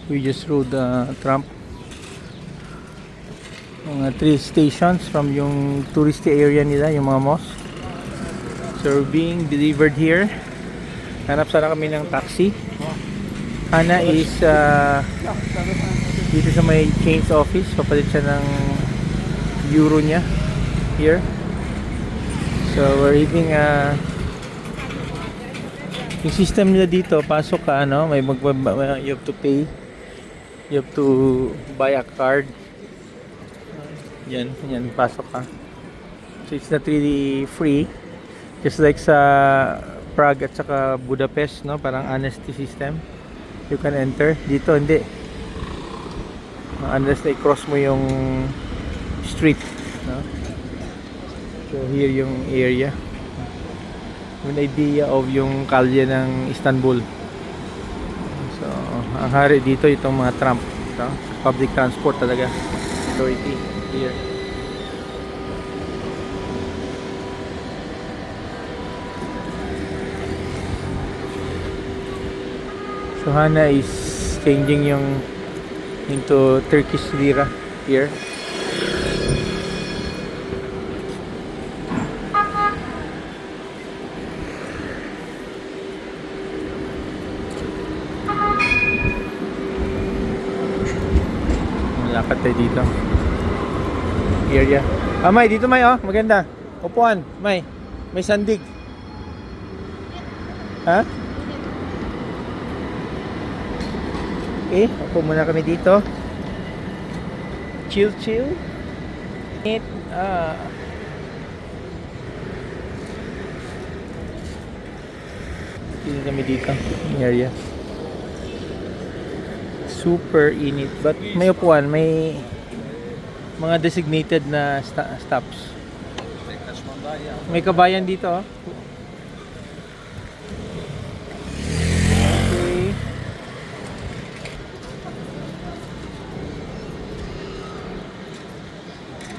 We just rode the tram. Mga 3 stations from yung touristy area nila, yung mga mosque. So we're being delivered here. Hanap sana kami ng taxi. Hana is dito sa may change office. Papalit siya ng euro niya here. So we're having yung system nila dito, pasok ka ano, you have to pay. You have to buy a card. Yan, pasok ka. So it's not really free. Just like sa Prague at saka Budapest, no? Parang honesty system. You can enter. Dito hindi. Unless na i-cross mo yung street, no? So here yung area. An idea of yung kalye ng Istanbul. So, ang hari dito itong mga tram, no? Public transport talaga. Authority here. So Hana is changing yung into Turkish lira here. Lakad tayo dito. Area. May dito may oh, maganda. Upuan, may sandig. Ha? Okay, upo muna kami dito. Chill. Dito kami dito, area. Super init, but may upuan, may mga designated na stops. May kabayan dito, oh.